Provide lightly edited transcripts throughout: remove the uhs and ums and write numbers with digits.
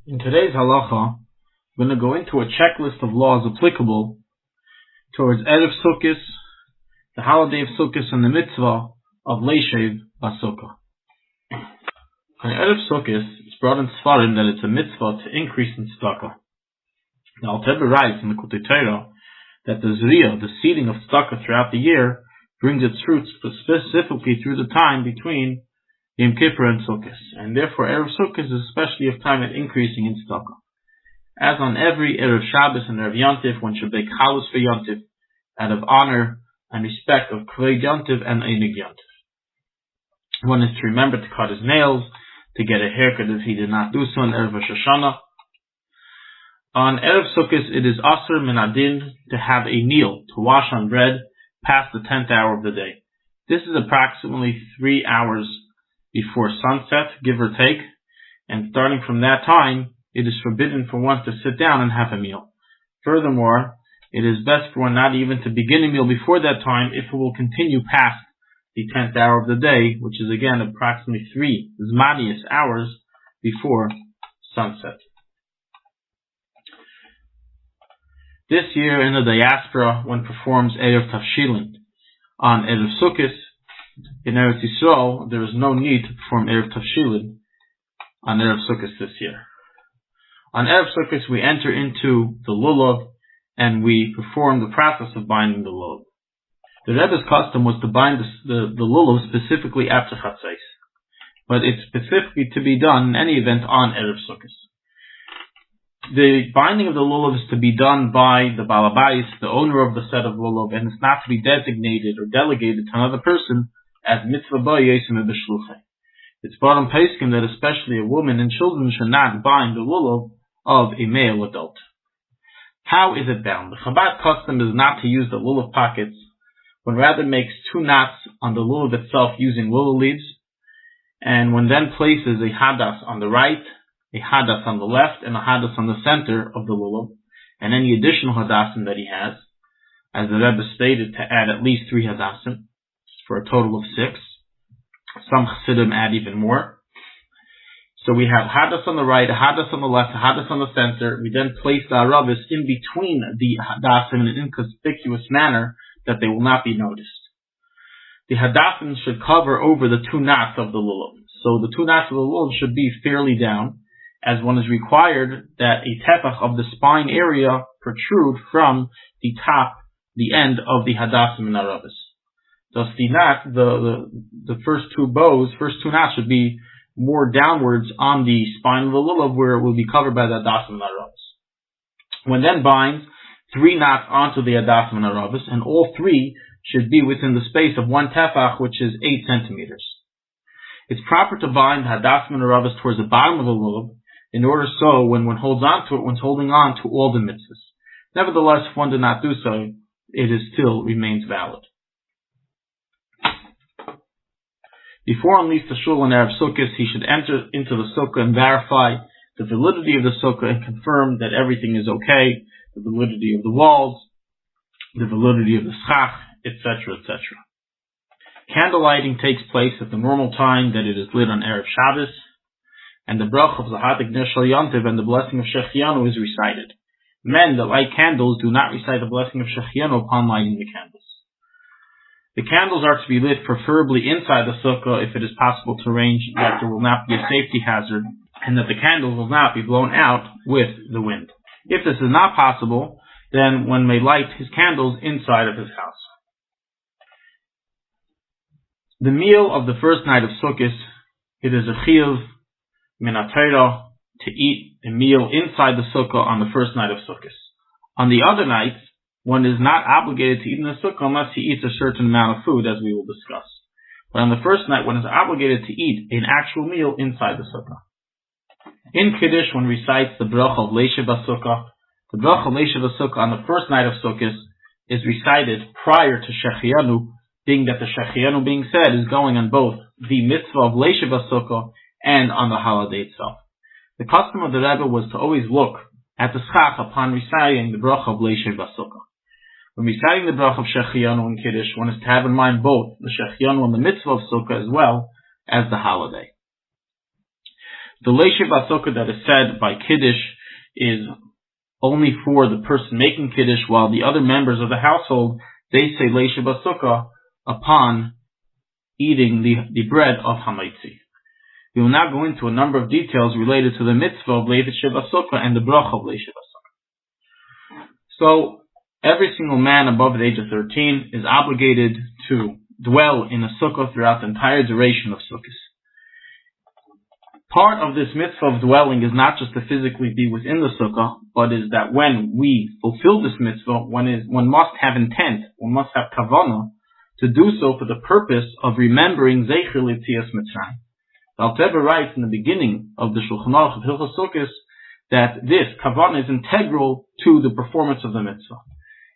In today's halacha, we're going to go into a checklist of laws applicable towards Erev Sukkos, the holiday of Sukkos, and the mitzvah of Leishev Basukkah. On Erev Sukkos, it's brought in Sfarim that it's a mitzvah to increase in tzedakah. Now, Al-Tebbe writes in the Kutei Torah that the zriyah, the seeding of tzedakah throughout the year, brings its fruits specifically through the time between Yom Kippur and Sukkos, and therefore Erev Sukkos is especially of time at increasing in tzedakah. As on every Erev Shabbos and Erev Yontif, one should bake chalus for Yontif out of honor and respect of Kvei Yontif and Einig Yontif. One is to remember to cut his nails, to get a haircut if he did not do so on Erev Rosh Hashanah. On Erev Sukkos, it is Asur Min Adin to have a meal, to wash on bread, past the 10th hour of the day. This is approximately 3 hours before sunset, give or take, and starting from that time, it is forbidden for one to sit down and have a meal. Furthermore, it is best for one not even to begin a meal before that time if it will continue past the 10th hour of the day, which is again approximately 3 Zmanius hours before sunset. This year in the diaspora, one performs Erev Tafshilin. On Erev Sukkos, in Eretz Yisrael, there is no need to perform Erev Tafshilin on Erev Sukkos this year. On Erev Sukkos, we enter into the lulav and we perform the process of binding the lulav. The Rebbe's custom was to bind the lulav specifically after Chatzos, but it's specifically to be done in any event on Erev Sukkos. The binding of the lulav is to be done by the balabais, the owner of the set of lulav, and it's not to be designated or delegated to another person as mitzvah ba'yesem b'shluchai. It's brought in Pesachim that especially a woman and children should not bind the lulav of a male adult. How is it bound? The Chabad custom is not to use the lulav pockets, one rather makes 2 knots on the lulav itself using willow leaves, and one then places a hadas on the right, a hadas on the left, and a hadas on the center of the lulav, and any additional hadasim that he has, as the Rebbe stated, to add at least 3 hadasim, for a total of 6. Some chassidim add even more. So we have hadas on the right, a hadas on the left, a hadas on the center. We then place the aravis in between the hadasim in an inconspicuous manner that they will not be noticed. The hadasim should cover over the 2 knots of the lulav. So the 2 knots of the lulav should be fairly down, as one is required that a tefach of the spine area protrude from the top, the end of the hadasim and aravis. Thus the knot, the first 2 bows, first 2 knots should be more downwards on the spine of the lulav where it will be covered by the hadasim and aravis. One then binds 3 knots onto the hadasim and aravis, and all 3 should be within the space of 1 tefach, which is 8 centimeters. It's proper to bind the hadasim and aravis towards the bottom of the lulav, in order so when one holds on to it, one's holding on to all the mitzvahs. Nevertheless, if one did not do so, it still remains valid. Before one leaves the shul on Erev Sukkos, he should enter into the sukkah and verify the validity of the sukkah and confirm that everything is okay, the validity of the walls, the validity of the schach, etc., etc. Candle lighting takes place at the normal time that it is lit on Erev Shabbos, and the brach of Zahadik Neshal Yontiv and the blessing of Shechianu is recited. Men that light candles do not recite the blessing of Shechianu upon lighting the candles. The candles are to be lit preferably inside the sukkah if it is possible to arrange that there will not be a safety hazard and that the candles will not be blown out with the wind. If this is not possible, then one may light his candles inside of his house. The meal of the first night of Sukkos, it is a chiyuv min ha-Torah to eat a meal inside the sukkah on the first night of Sukkos. On the other nights, one is not obligated to eat in the sukkah unless he eats a certain amount of food, as we will discuss. But on the first night, one is obligated to eat an actual meal inside the sukkah. In Kiddush, one recites the bracha of Leishev Basukkah. The bracha of Leishev Basukkah on the first night of Sukkos is recited prior to Shechianu, being that the Shechianu being said is going on both the mitzvah of Leishev Basukkah and on the holiday itself. The custom of the Rebbe was to always look at the schach upon reciting the bracha of Leishev Basukkah. When reciting the bracha of Shechianu and Kiddush, one is to have in mind both the Shechianu and the mitzvah of Sukkah as well as the holiday. The Leishev Basukkah that is said by Kiddush is only for the person making Kiddush, while the other members of the household, they say Leishev Basukkah upon eating the bread of Hamaitzi. We will now go into a number of details related to the mitzvah of Leishev Basukkah and the bracha of Leishev Basukkah. So, every single man above the age of 13 is obligated to dwell in a sukkah throughout the entire duration of Sukkos. Part of this mitzvah of dwelling is not just to physically be within the sukkah, but is that when we fulfill this mitzvah, one must have intent, one must have kavanah, to do so for the purpose of remembering Zecher L'Tzias Mitzrayim. The Alter Rebbe writes in the beginning of the Shulchanaruchharav Sukkos that this kavanah is integral to the performance of the mitzvah.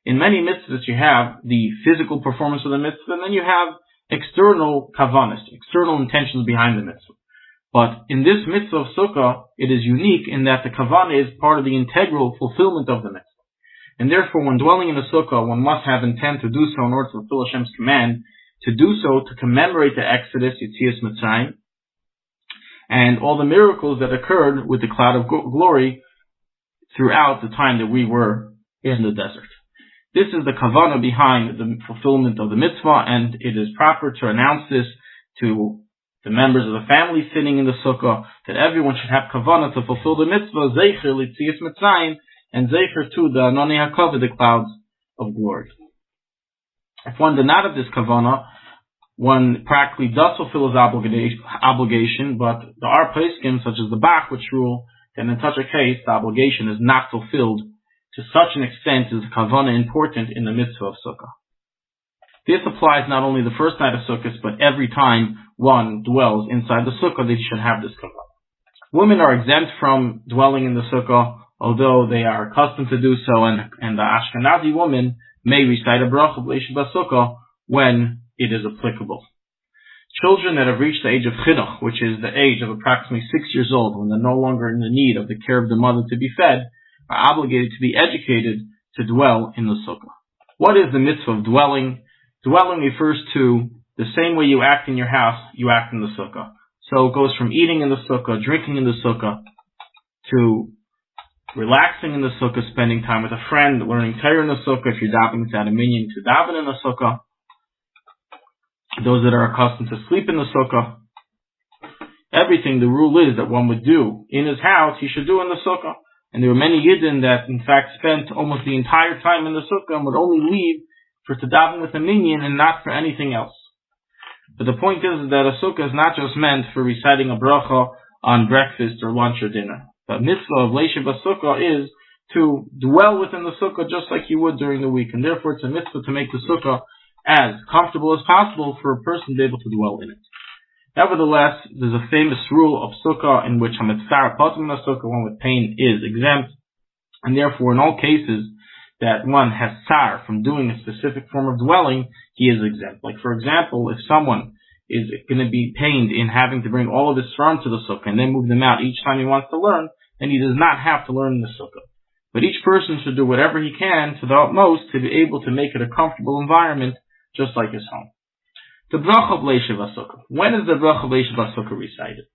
In many mitzvahs you have the physical performance of the mitzvah, and then you have external kavanas, external intentions behind the mitzvah. But in this mitzvah of sukkah, it is unique in that the kavanah is part of the integral fulfillment of the mitzvah. And therefore, when dwelling in a sukkah, one must have intent to do so in order to fulfill Hashem's command, to do so to commemorate the Exodus, Yetzias Mitzrayim, and all the miracles that occurred with the cloud of glory throughout the time that we were in the desert. This is the kavanah behind the fulfillment of the mitzvah, and it is proper to announce this to the members of the family sitting in the sukkah, that everyone should have kavanah to fulfill the mitzvah, Zecher L'Tzias Mitzrayim, and Zecher to the Anoni HaKavod, the clouds of glory. If one did not have this kavanah, one practically does fulfill his obligation, but there are poskim, such as the Bach, which rule that in such a case, the obligation is not fulfilled to such an extent is kavanah important in the mitzvah of sukkah. This applies not only the first night of Sukkos, but every time one dwells inside the sukkah, they should have this kavanah. Women are exempt from dwelling in the sukkah, although they are accustomed to do so, and the Ashkenazi woman may recite a bracha of Leishev Basukkah when it is applicable. Children that have reached the age of chinuch, which is the age of approximately 6 years old, when they're no longer in the need of the care of the mother to be fed, are obligated to be educated to dwell in the sukkah. What is the mitzvah of dwelling? Dwelling refers to the same way you act in your house, you act in the sukkah. So it goes from eating in the sukkah, drinking in the sukkah, to relaxing in the sukkah, spending time with a friend, learning Torah in the sukkah, if you're davening without a minyan, to daven in the sukkah. Those that are accustomed to sleep in the sukkah. Everything, the rule is that one would do in his house, he should do in the sukkah. And there were many Yidden that, in fact, spent almost the entire time in the sukkah and would only leave for to daven with a minyan and not for anything else. But the point is that a sukkah is not just meant for reciting a bracha on breakfast or lunch or dinner. The mitzvah of Leishev Basukkah is to dwell within the sukkah just like you would during the week. And therefore it's a mitzvah to make the sukkah as comfortable as possible for a person to be able to dwell in it. Nevertheless, there's a famous rule of sukkah in which hamitzar patim in the sukkah, one with pain, is exempt. And therefore in all cases that one has tsar from doing a specific form of dwelling, he is exempt. Like for example, if someone is going to be pained in having to bring all of his sram to the sukkah and then move them out each time he wants to learn, then he does not have to learn in the sukkah. But each person should do whatever he can to the utmost to be able to make it a comfortable environment, just like his home. The bracha of Leishev Basukkah. When is the bracha of Leishev Basukkah recited?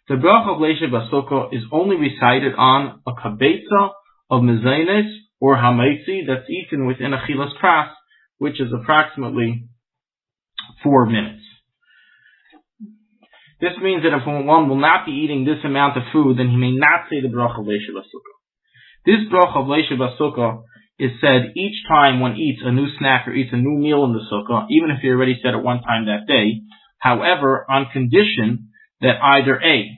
The bracha of Leishev Basukkah is only recited on a kabetza of mezainis or hamaitzi that's eaten within a chilas pras, which is approximately 4 minutes. This means that if one will not be eating this amount of food, then he may not say the bracha of Leishev Basukkah. This bracha of Leishev Basukkah is said each time one eats a new snack or eats a new meal in the sukkah, even if he already said it one time that day. However, on condition that either A,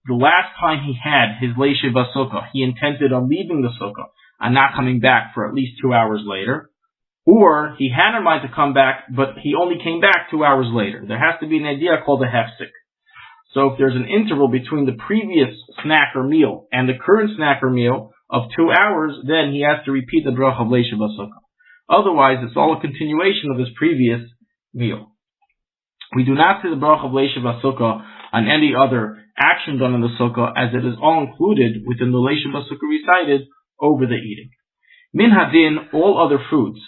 the last time he had his Leishev Basukkah, he intended on leaving the sukkah and not coming back for at least 2 hours later, or he had in mind to come back, but he only came back 2 hours later. There has to be an idea called a hefsek. So if there's an interval between the previous snack or meal and the current snack or meal of 2 hours, then he has to repeat the bracha of Leishev Basukkah. Otherwise, it's all a continuation of his previous meal. We do not say the bracha of Leishev Basukkah on any other action done in the sukkah, as it is all included within the Leishev Basukkah recited over the eating. Min hadin, all other foods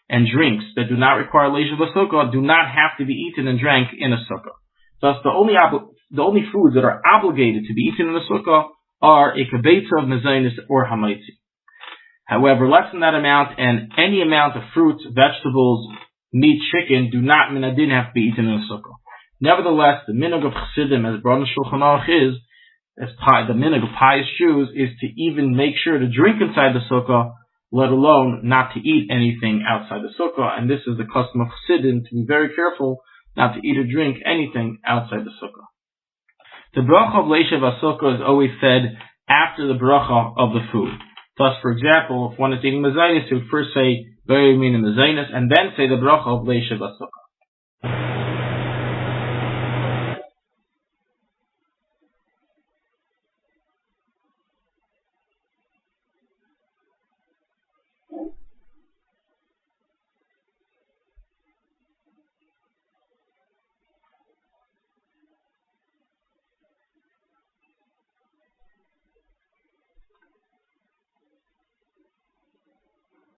and drinks that do not require Leishev Basukkah do not have to be eaten and drank in a sukkah. Thus, the only the only foods that are obligated to be eaten in the sukkah are a kibetza of mezainis or hamaitzi. However, less than that amount and any amount of fruits, vegetables, meat, chicken do not minadin have to be eaten in the sukkah. Nevertheless, the minhag of Chassidim, as brought in Shulchanaruch, is, the minhag of pious Jews, is to even make sure to drink inside the sukkah, let alone not to eat anything outside the sukkah. And this is the custom of Chassidim, to be very careful not to eat or drink anything outside the sukkah. The bracha of Leishev Basukkah is always said after the bracha of the food. Thus, for example, if one is eating mezainis, he would first say B'Yamin Mezainis and then say the bracha of Leishev Basukkah.